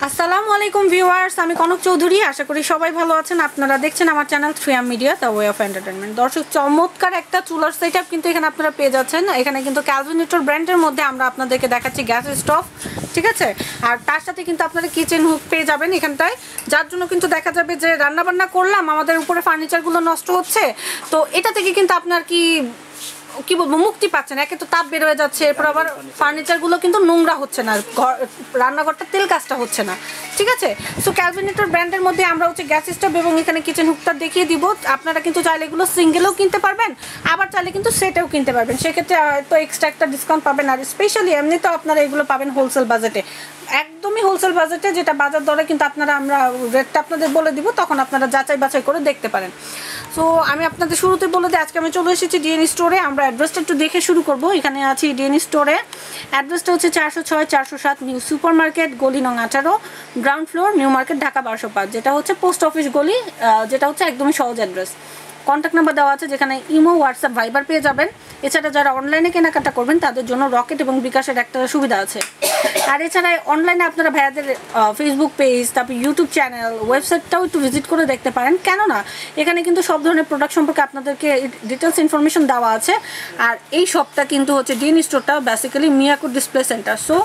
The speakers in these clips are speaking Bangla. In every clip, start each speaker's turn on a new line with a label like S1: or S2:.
S1: আসসালামু আলাইকুম ভিউয়ার্স, আমি কনক চৌধুরী। আশা করি সবাই ভালো আছেন। আপনারা দেখছেন আমার channel 3M media the way of entertainment. দর্শক, চমৎকার একটা চুলার সেটআপ কিন্তু এখানে আপনারা পেয়ে যাচ্ছেন। এখানে কিন্তু ক্যালভিনেটর ব্র্যান্ডের মধ্যে আমরা আপনাদেরকে দেখাচ্ছি গ্যাস স্টোভ, ঠিক আছে। আর তার সাথে কিন্তু আপনারা কিচেন হুক পেয়ে যাবেন এখানটায়, যার জন্য কিন্তু দেখা যাবে যে রান্নাবান্না করলাম, আমাদের উপরে ফার্নিচারগুলো নষ্ট হচ্ছে, তো এটা থেকে কিন্তু আপনার কি বলবো মুক্তি পাচ্ছেন। একে তো তাপ বের হয়ে যাচ্ছে, এরপর আবার ফার্নিচারগুলো কিন্তু নোংরা হচ্ছে না, রান্নাঘরটা তেল কাজটা হচ্ছে না, ঠিক আছে। সো ক্যালভিনেটর ব্র্যান্ডের মধ্যে আমরা হচ্ছে গ্যাস স্টোভ এবং এখানে কিচেন হুকটা দেখিয়ে দিব। আপনারা কিন্তু চাইলে এগুলো সিঙ্গেলও কিনতে পারবেন, আবার চাইলে কিন্তু সেটেও কিনতে পারবেন। সেক্ষেত্রে তো এক্সট্রা একটা ডিসকাউন্ট পাবেন। আর স্পেশালি এমনিতেও আপনারা এগুলো পাবেন হোলসেল বাজেটে, একদমই হোলসেল বাজেটে, যেটা বাজার দরে কিন্তু আমরা রেটটা আপনাদের বলে দিব, তখন আপনারা যাচাই বাছাই করে দেখতে পারেন। সো আমি আপনাদের শুরুতে বলে দিই, আজকে আমি চলে এসেছি ডিএনই স্টোরে। আমরা অ্যাড্রেসটা একটু দেখে শুরু করব। এখানে আছি ডিএনই স্টোরে। অ্যাড্রেসটা হচ্ছে 406-407 নিউ সুপার মার্কেট, গলি নং 18, ground floor, new market, Dhaka 1205, যেটা হচ্ছে পোস্ট অফিস গলি, যেটা হচ্ছে একদমই সহজ অ্যাড্রেস। কন্ট্যাক্ট নাম্বার দেওয়া আছে, যেখানে ইমো, হোয়াটসঅ্যাপ, ভাইবার পেয়ে যাবেন। এছাড়া যারা অনলাইনে কেনাকাটা করবেন তাদের জন্য রকেট এবং বিকাশের একটা সুবিধা আছে। আর এছাড়া অনলাইনে আপনারা ভাইয়াদের ফেসবুক পেজ, তারপর ইউটিউব চ্যানেল, ওয়েবসাইটটাও একটু ভিজিট করে দেখতে পারেন। কেননা এখানে কিন্তু সব ধরনের প্রোডাক্ট সম্পর্কে আপনাদেরকে ডিটেলস ইনফরমেশন দেওয়া আছে। আর এই শপটা কিন্তু হচ্ছে ডিএনই স্টোরটা বেসিক্যালি মিয়াকোর ডিসপ্লে সেন্টার। সো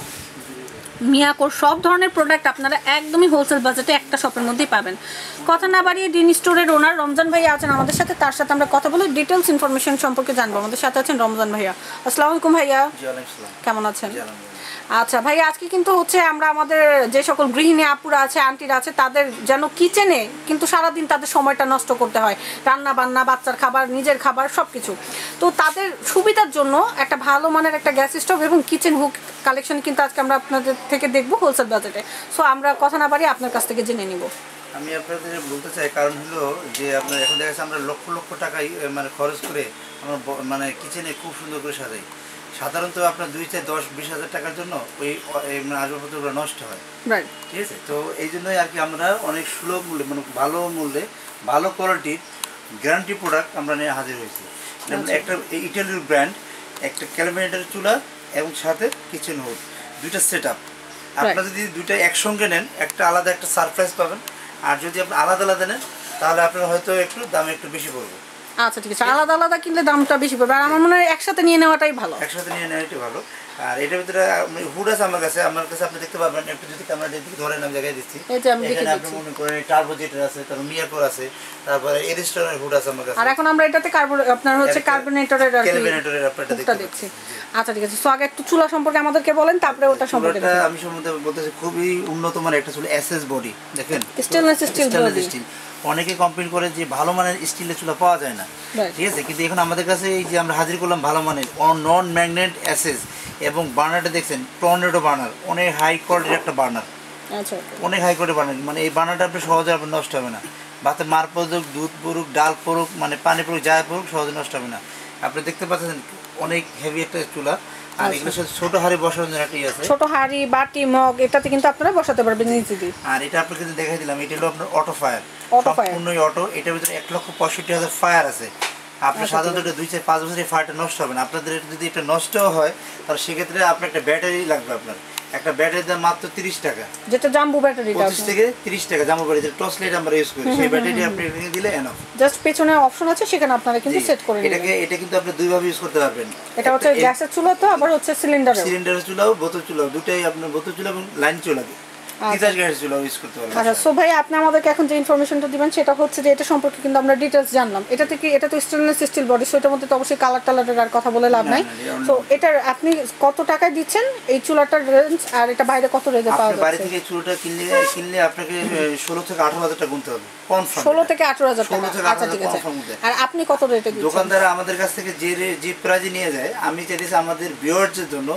S1: মিয়াকোর সব ধরনের প্রোডাক্ট আপনারা একদমই হোলসেল বাজেটে একটা শপের মধ্যেই পাবেন। কথা না বাড়িয়ে ডিএনই স্টোরের ওনার রমজান ভাইয়া আছেন আমাদের সাথে, তার সাথে আমরা কথা বলে ডিটেলস ইনফরমেশন সম্পর্কে জানবো। আমাদের সাথে আছেন রমজান ভাইয়া। আসসালামু আলাইকুম ভাইয়া, কেমন আছেন? আচ্ছা ভাইয়া, আজকে কিন্তু হচ্ছে আমরা আমাদের যে সকল গৃহিণী আপুরা আছে, আন্টিরা আছে, তাদের যেন কিচেনে কিন্তু সারাদিন তাদের সময়টা নষ্ট করতে হয়, রান্না বান্না, বাচ্চার খাবার, নিজের খাবার সব কিছু, তো তাদের সুবিধার জন্য একটা ভালো মানের একটা গ্যাস স্টোভ এবং কিচেন হুক কালেকশন কিন্তু আজকে আমরা আপনাদের থেকে দেখবো হোলসেল বাজেটে। সো আমরা কথা না বাড়িয়ে আপনার কাছ থেকে জেনে নিব।
S2: আমি আপনাদের বলতে চাই, কারণ হলো যে আপনার এখন দেখা যাচ্ছে আমরা লক্ষ লক্ষ টাকা মানে খরচ করে আমরা মানে কিচেনে খুব সুন্দর করে সাজাই। সাধারণত আপনার 2-10-20 হাজার টাকার জন্য ওই আসবাবপত্রগুলো নষ্ট হয়, ঠিক আছে। তো এই জন্যই আর কি আমরা অনেক সুলভ মূল্যে, মানে ভালো মূল্যে, ভালো কোয়ালিটির গ্যারান্টি প্রোডাক্ট আমরা নিয়ে হাজির হয়েছি। একটা ইটালির ব্র্যান্ড, একটা ক্যালভিনেটর চুলা এবং সাথে কিচেন হুড, দুইটা সেট আপ। আপনারা যদি দুইটা একসঙ্গে নেন, একটা আলাদা একটা সারপ্রাইজ পাবেন। আর যদি আপনি আলাদা আলাদা নেন, তাহলে আপনার হয়তো একটু দাম একটু বেশি পড়বে।
S1: আচ্ছা ঠিক আছে, আলাদা আলাদা কিনলে দামটা বেশি পড়বে। আর আমার মনে হয় একসাথে নিয়ে নেওয়াটাই ভালো।
S2: একসাথে নিয়ে নেওয়াটাই ভালো। আর এটার ভিতরে হুড আছে আমার কাছে আপনি দেখতে পাবেন। একটু যদি ক্যামেরা দিকে ধরেন, আমি জায়গায় দিচ্ছি, এখানে আপনি মনে করেন টার্বো জেটার আছে, তারপর মিয়াকোর আছে, তারপরে এরিস্টনের হুড আছে আমার কাছে।
S1: আর এখন আমরা এটাতে আপনার হচ্ছে কার্বনেটরের
S2: আপনারটা দেখছি।
S1: আচ্ছা ঠিক আছে, সো আগে একটু চুলা সম্পর্কে আমাদেরকে বলেন, তারপরে ওটা সম্পর্কে
S2: আমি সম্বন্ধে বলতেছি। খুবই উন্নত মানের একটা চুলা, এসএস বডি, দেখেন
S1: স্টেনলেস স্টিল।
S2: অনেকে কমপ্লেন করে যে ভালো মানের স্টিলের চুলা পাওয়া যায় না, ঠিক আছে। কিন্তু এখন আমাদের কাছে এই যে আমরা হাজির করলাম ভালো মানের নন ম্যাগনেট এসএস, এবং বার্নারটা দেখছেন টর্নেডো বার্নার, অনেক হাই কোয়ালিটির একটা বার্নার। আচ্ছা, অনেক হাই কোয়ালিটির বার্নার, মানে এই বার্নারটা আপনি সহজে আপনার নষ্ট হবে না। ভাতে মার পড়ুক, দুধ পড়ুক, ডাল পড়ুক, মানে পানি পড়ুক, যা পড়ুক, সহজে নষ্ট হবে না। আপনি দেখতে পাচ্ছেন অনেক হেভি একটা চুলা। আর এগুলোর সাথে ছোট হাঁড়ি বসানোর জন্য একটা আছে, ছোট
S1: হাঁড়ি, বাটি, মগ, এটাতে কিন্তু আপনারা বসাতে পারবেন নিচে দিয়ে।
S2: আর এটা আপনাকে দেখাই দিলাম, এটা হলো আপনার অটো ফায়ার, সম্পূর্ণই অটো। এটার ভিতরে 1,65,000 ফায়ার আছে। আপনার সাধারণত 2-4-5 বছর এই ফায়ারটা নষ্ট হবে না। আপনাদের যদি এটা নষ্ট হয়, তাহলে সেক্ষেত্রে আপনার একটা ব্যাটারি লাগবে। আপনার একটা ব্যাটারির দাম মাত্র 30 টাকা,
S1: যেটা জাম্বো ব্যাটারি,
S2: 25 থেকে 30 টাকা জাম্বো ব্যাটারি, টর্চ লাইট আমরা ইউজ করি। সেই ব্যাটারি আপনি এখানে দিলে এনাফ।
S1: জাস্ট পেছনে অপশন আছে, সেখানে আপনারা কিন্তু সেট করে নেবেন।
S2: এটা কিন্তু আপনি দুই ভাবে ইউজ করতে পারবেন।
S1: এটা হচ্ছে গ্যাসের চুলা, তো আবার হচ্ছে সিলিন্ডারের
S2: চুলাও, বোতল চুলাও, দুটাই আপনার বোতল চুলা এবং লাইন চুলা
S1: আচ্ছা। সো ভাই, আপনি আমাদেরকে এখন যে ইনফরমেশনটা দিবেন সেটা হচ্ছে যে এটা সম্পর্কে কিন্তু আমরা ডিটেলস জানলাম। এটা থেকে, এটা তো স্টেনলেস স্টিল বডি, সো এটার মধ্যে তো অবশ্যই কালার টালারের আর কথা বলে লাভ নাই। সো এটার আপনি কত টাকায় দিচ্ছেন এই চুলাটার রেঞ্জ, আর এটা বাইরে কত রেঞ্জে পাওয়া যাচ্ছে?
S2: বাইরে থেকে চুলাটা কিনলে আপনাকে 16 থেকে 18 হাজার টাকা গুনতে হবে, কনফার্ম
S1: 16 থেকে 18 হাজার টাকা। আচ্ছা ঠিক আছে। আর আপনি কত রেটে দিচ্ছেন?
S2: দোকানদার আমাদের কাছ থেকে যে প্রাইজে নিয়ে যায়, আমি চাইছি আমাদের ভিউয়ারদের জন্য,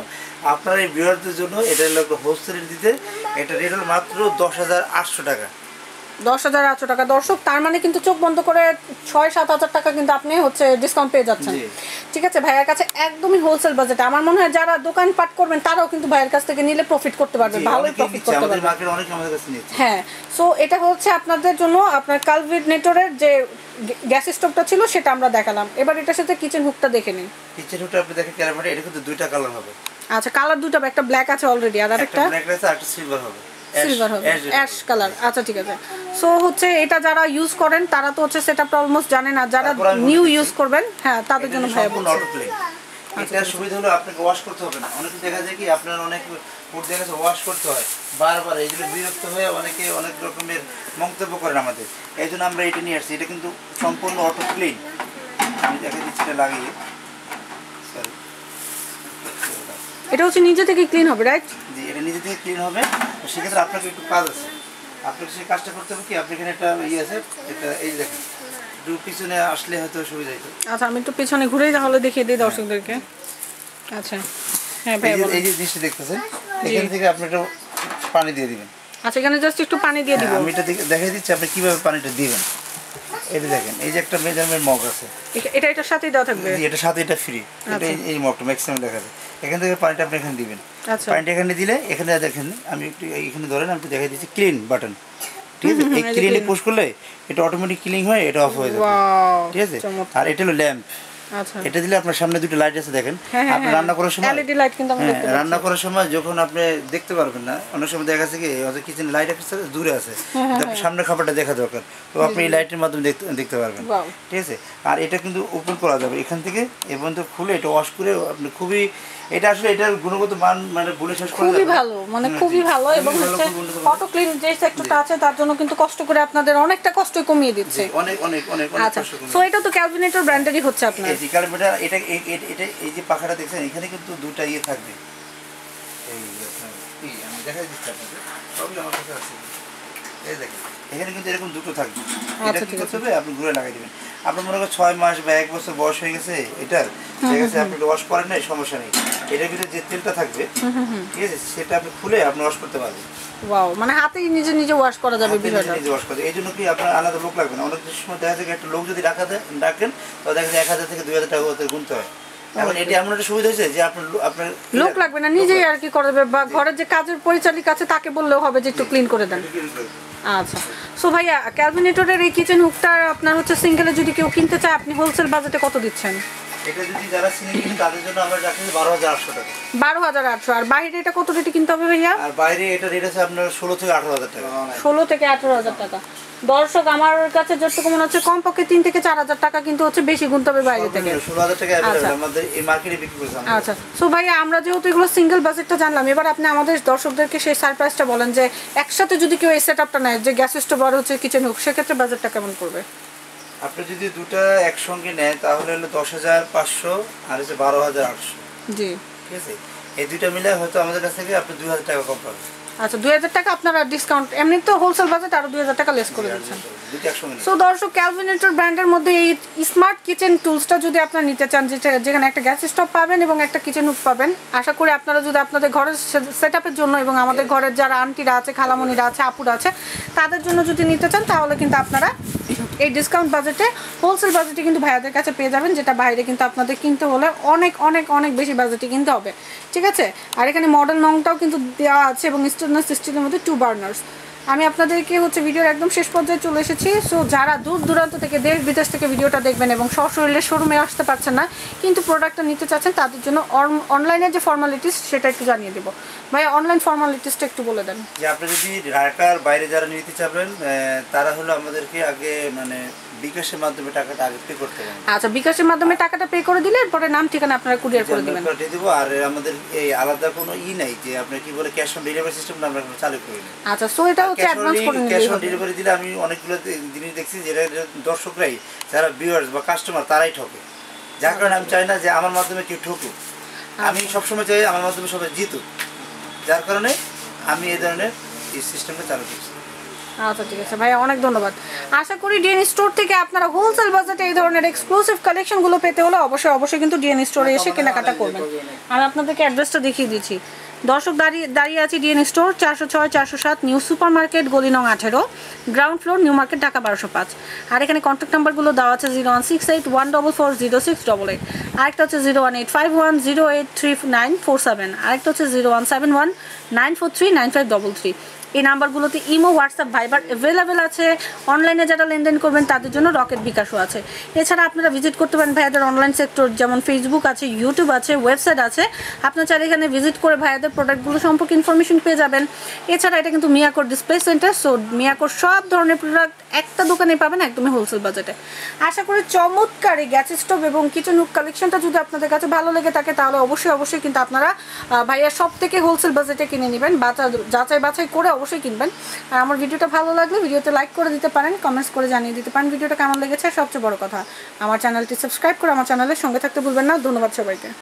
S2: আপনার এই ভিউয়ারদের জন্য এটা হলো একটা হোলসেল রেট দিতে। এটা রেট হলো মাত্র 10,800 টাকা।
S1: 10,800 টাকা। দর্শক, তার মানে কিন্তু চোখ বন্ধ করে 6-7 হাজার টাকা কিন্তু আপনি হচ্ছে ডিসকাউন্ট পেয়ে যাচ্ছেন, ঠিক আছে। ভাইয়ের কাছে একদমই হোলসেল বাজেটে। আমার মনে হয় যারা দোকানপাট করবেন তারাও কিন্তু ভাইয়ের কাছ থেকে নিলে প্রফিট করতে পারবে, ভালো প্রফিট করতে পারবে। হ্যাঁ, সো এটা হচ্ছে আপনাদের জন্য আপনার ক্যালভিনেটরের যে গ্যাস স্টোভটা ছিল সেটা আমরা দেখালাম। এবার এটার সাথে কিচেন হুকটা দেখে নিন।
S2: কিচেন হুকটা আপনি দেখেন, ক্যালভিনেটর এটা কিন্তু দুইটা কালার হবে।
S1: আচ্ছা, কালার দুটো, একটা ব্ল্যাক আছে অলরেডি, আর আরেকটা
S2: ব্ল্যাক আছে, আর একটা সিলভার হবে।
S1: সিলভার হবে, অ্যাশ কালার। আচ্ছা ঠিক আছে। সো হচ্ছে এটা যারা ইউজ করেন তারা তো হচ্ছে সেটআপটা অলমোস্ট জানেন, আর যারা নিউ ইউজ করবেন হ্যাঁ তাদের জন্য ভাইয়া বলছি।
S2: এটার সুবিধা হলো আপনাকে ওয়াশ করতে হবে না। অনেকে দেখা যায় কি আপনার অনেক ফুড দেখা যাচ্ছে ওয়াশ করতে হয় বারবার, এইগুলো বিরক্ত হয়ে অনেকে অনেক রকমের মন্তব্য করেন আমাদের। এই জন্য আমরা এটা নিয়ে আসছি। এটা কিন্তু সম্পূর্ণ অটো ক্লিন। আমি দেখা দিচ্ছি এটা লাগিয়ে, সরি,
S1: এটা হচ্ছে নিজে থেকে ক্লিন হবে, রাইট?
S2: জি, এটা নিজে থেকে ক্লিন হবে। সেক্ষেত্রে আপনাকে একটু কাজ আছে, আপনাকে সেই কাজটা করতে হবে কি, আপনি এখানে একটা ইয়ে আছে, এটা এই দেখেন, একটু পিছনে আসলে হয়তো সুবিধা হতো।
S1: আচ্ছা আমি একটু পিছনে ঘুরেই তাহলে দেখিয়ে দিই দর্শকদেরকে। আচ্ছা হ্যাঁ ভাই,
S2: এই যে জিনিসটা দেখতেছেন, এখান থেকে আপনি একটু পানি দিয়ে দিবেন।
S1: আচ্ছা এখানে জাস্ট একটু পানি দিয়ে দিব।
S2: আমি এটা দেখাই দিচ্ছি আপনি কিভাবে পানিটা দিবেন। এটা দেখেন, এই যে একটা মেজারমেন্ট মগ আছে,
S1: এটা এটার সাথেই দেওয়া থাকবে।
S2: এটা সাথে, এটা ফ্রি। এটা এই মগটা ম্যাক্সিমাম দেখা যায়। এখান থেকে পানিটা আপনি এখানে দিবেন।
S1: আচ্ছা
S2: পানিটা এখানে দিলে এখানে দেখেন, আমি একটু এখানে ধরেন, আমি দেখাই দিচ্ছি ক্লিন বাটন, ঠিক আছে? এই ক্লিনে পুশ করলে এটা অটোমেটিক ক্লিন হয়, এটা অফ হয়ে যাবে, ঠিক আছে? আর এটা হলো ল্যাম্প।
S1: আচ্ছা
S2: এটা দিলে আপনার সামনে দুটো লাইট আছে দেখেন, আপনি রান্না করার সময়
S1: এলইডি লাইট কিন্তু আমরা দেখতে পাচ্ছি।
S2: রান্না করার সময় যখন আপনি দেখতে পারবেন না, অনেক সময় দেখা যাচ্ছে কি হয়তো কিচেন লাইট একটা দূরে আছে, আপনার সামনে খাবারটা দেখা দরকার, তো আপনি এই লাইটের মাধ্যমে দেখতে পারবেন, ঠিক আছে? আর এটা কিন্তু ওপেন করা যাবে এখান থেকে, এবং তো খুলে এটা ওয়াশ করে আপনি খুবই, এটা আসলে এটার গুণগত মান মানে বলে শেষ করা
S1: খুবই ভালো, মানে খুবই ভালো। এবং হচ্ছে অটো ক্লিন যে সেক্টরটা আছে তার জন্য কিন্তু কষ্ট করে আপনাদের অনেকটা কষ্ট কমিয়ে দিচ্ছে,
S2: অনেক অনেক অনেক
S1: আচ্ছা। সো এটা তো ক্যালভিনেটর ব্র্যান্ডেরই হচ্ছে আপনার।
S2: এই ক্যালভিনেটর, এটা এটা এই যে পাখাটা দেখছেন, এখানে কিন্তু দুটো ইয়ে থাকবে। এই আমি দেখাই দিচ্ছি আপনাদের, সবই আমার কাছে আছে। এই দেখেন, এখানে কিন্তু এরকম দুটো থাকবে। এটা কি করতে হবে, আপনি ঘুরে লাগাই দিবেন। আপনার মনে করেন 6 মাস বা 1 বছর বয়স হয়ে গেছে এটার, ঠিক আছে, আপনি ওয়াশ করেন নাই, সমস্যা নেই। এটার ভিতরে যে তেলটা থাকবে, ঠিক আছে, সেটা আপনি খুলে আপনি ওয়াশ করতে পারবেন।
S1: ওয়াও, মানে হাতেই নিজে নিজে ওয়াশ করা যাবে বিষয়টা।
S2: নিজে ওয়াশ করতে, এই জন্য কি আপনার আলাদা লোক লাগবে না। অনেক সময় দেখা যায় একটা লোক যদি ডাকেন, তো দেখা যায় 1000 থেকে 2000 টাকা ওদের গুনতে হয়। এখন এটা এমন একটা সুবিধা হয়েছে যে আপনার
S1: লোক লাগবে না, নিজেই আর কি করে দেবে, বা ঘরের যে কাজের পরিচালিকা আছে তাকে বললেও হবে যে একটু ক্লিন করে দেন। আচ্ছা, সো ভাইয়া ক্যালভিনেটরের এই কিচেন হুকটা আপনার হচ্ছে সিঙ্গেলে যদি কেউ কিনতে চায়, আপনি হোলসেল বাজেটে কত দিচ্ছেন?
S2: এটা যদি যারা সিনে কিনে তাদের জন্য আমরা রাখি 12800 টাকা।
S1: 12800। আর বাইরে এটা কত রেটে কিনতে হবে ভাইয়া?
S2: আর বাইরে এটা রেট আছে আপনার 16 থেকে 18000 টাকা।
S1: 16 থেকে 18000 টাকা। দর্শক আমার কাছে যতটুকু মনে হচ্ছে কমপক্ষে 3 থেকে 4000 টাকা কিন্তু হচ্ছে বেশি গুনতে হবে বাইরে থেকে।
S2: 16000 টাকা আমাদের এই মার্কেটে বিক্রি করছি আমরা।
S1: আচ্ছা, সো ভাইয়া আমরা যেহেতু এগুলো সিঙ্গেল বাজেটটা জানলাম, এবার আপনি আমাদের দর্শকদেরকে সেই সারপ্রাইজটা বলেন যে একসাথে যদি কেউ এই সেটআপটা নেয়, যে গ্যাস স্টোভ আর হচ্ছে কিচেন হুক, সেক্ষেত্রে বাজেটটা কেমন পড়বে?
S2: আপনি যদি দুটো একসঙ্গে নেন তাহলে হলো 10500 আর হচ্ছে 12800।
S1: জি,
S2: ঠিক আছে, এই দুইটা মিলে হয়তো আমাদের কাছ থেকে আপনি 2000 টাকা কম পাবেন।
S1: আচ্ছা 2000 টাকা আপনারা ডিসকাউন্ট, এমনি তো হোলসেল বাজেট আরো 2000 টাকা লেস করে দিচ্ছেন। সো দর্শক, ক্যালভিনেটর ব্র্যান্ডের মধ্যে এই স্মার্ট কিচেন টুলসটা যদি আপনারা নিতে চান, যেখানে একটা গ্যাস স্টোভ পাবেন এবং একটা কিচেন হুক পাবেন, আশা করি আপনারা যদি আপনাদের ঘরের সেটআপের জন্য এবং আমাদের ঘরের যারা আন্টিরা আছে, খালামণিরা আছে, আপুরা আছে, তাদের জন্য যদি নিতে চান, তাহলে কিন্তু আপনারা এই ডিসকাউন্ট বাজেটে, হোলসেল বাজেটে কিন্তু ভাইয়াদের কাছে পেয়ে যাবেন, যেটা বাইরে কিন্তু আপনাদের কিনতে হলে অনেক অনেক অনেক বেশি বাজেটে কিনতে হবে, ঠিক আছে? আর এখানে মডেল নংটাও কিন্তু দেওয়া আছে এবং স্টেনলেস স্টিলের মধ্যে 2 বার্নার্স। আমি আপনাদেরকে হচ্ছে ভিডিওর একদম শেষ পর্যায়ে চলে এসেছি। সো যারা দূর দূরান্ত থেকে, দেশ বিদেশ থেকে ভিডিওটা দেখবেন এবং সশরীরে শোরুমে আসতে পারছেন না কিন্তু প্রোডাক্টটা নিতে চাচ্ছেন, তাদের জন্য অনলাইনে যে ফর্মালিটিস সেটা একটু জানিয়ে দেবো। ভাই অনলাইন ফর্মালিটিসটা একটু বলে দেন।
S2: যে আপনি যদি ঢাকার বাইরে যারা নিতে চাবেন, তারা হলো আমাদেরকে আগে মানে বিকাশের মাধ্যমে টাকাটা আগে পে করতে হবে।
S1: আচ্ছা, বিকাশের মাধ্যমে টাকাটা পে করে দিলে এরপরে নাম ঠিকানা আপনারা কুরিয়ার করে দিবেন।
S2: দেবো। আর আমাদের এই আলাদা কোনো নাই যে আপনি কি বলে ক্যাশ অন ডেলিভারি সিস্টেমটা আমরা চালু করি না।
S1: আচ্ছা, সো এটা হচ্ছে অ্যাডভান্স করে নিলে
S2: ক্যাশ অন ডেলিভারি দিলে আমি অনেকগুলো জিনিস দেখছি যেটা দর্শকরাই, যারা ভিউয়ার্স বা কাস্টমার, তারাই ঠকে। যার কারণে আমি চাই না যে আমার মাধ্যমে কেউ ঠকুক। আমি সবসময় চাই আমার মাধ্যমে সবাই জিতুক। যার কারণে আমি এই ধরনের এই সিস্টেমটা চালু করছি।
S1: আচ্ছা ঠিক আছে ভাইয়া, অনেক ধন্যবাদ। আশা করি ডিএন স্টোর থেকে আপনারা হোলসেল বাজেটে এই ধরনের এক্সক্লুসিভ কালেকশনগুলো পেতে হলে অবশ্যই কিন্তু ডিএন স্টোরে এসে কেনাকাটা করবেন। আমি আপনাদেরকে অ্যাড্রেসটা দেখিয়ে দিচ্ছি। দর্শক, দাঁড়িয়ে আছি DNA store, 406 407 new super market, গলি নং 18, ground floor, new market, Dhaka 1205। আর এখানে কন্ট্যাক্ট নাম্বারগুলো দেওয়া আছে 01681440688, আরেকটা হচ্ছে 01851083947, আরেকটা হচ্ছে 01719439533। এই নাম্বারগুলোতে ইমো, হোয়াটসঅ্যাপ, ভাইবার অ্যাভেলেবেল আছে। অনলাইনে যারা লেনদেন করবেন তাদের জন্য রকেট বিকাশও আছে। এছাড়া আপনারা ভিজিট করতে পারেন ভাইয়াদের অনলাইন সেক্টর, যেমন ফেসবুক আছে, ইউটিউব আছে, ওয়েবসাইট আছে। আপনার চাইলে এখানে ভিজিট করে ভাইয়াদের প্রোডাক্টগুলো সম্পর্কে ইনফরমেশন পেয়ে যাবেন। এছাড়া এটা কিন্তু মিয়াকোর ডিসপ্লে সেন্টার, সো মিয়াকোর সব ধরনের প্রোডাক্ট একটা দোকানে পাবেন একদমই হোলসেল বাজেটে। আশা করি চমৎকার এই গ্যাস স্টোভ এবং কিচেন হুক কালেকশনটা যদি আপনাদের কাছে ভালো লেগে থাকে তাহলে অবশ্যই কিন্তু আপনারা ভাইয়ার সব থেকে হোলসেল বাজেটে কিনে নেবেন। যাচাই বাছাই করে অবশ্যই কিনবেন। আর আমার ভিডিওটা ভালো লাগলে ভিডিওতে লাইক করে দিতে পারেন, কমেন্টস করে জানিয়ে দিতে পারেন ভিডিওটা কেমন লেগেছে। সবচেয়ে বড় কথা, আমার চ্যানেলটি সাবস্ক্রাইব করে আমার চ্যানেলের সঙ্গে থাকতে ভুলবেন না। ধন্যবাদ সবাইকে।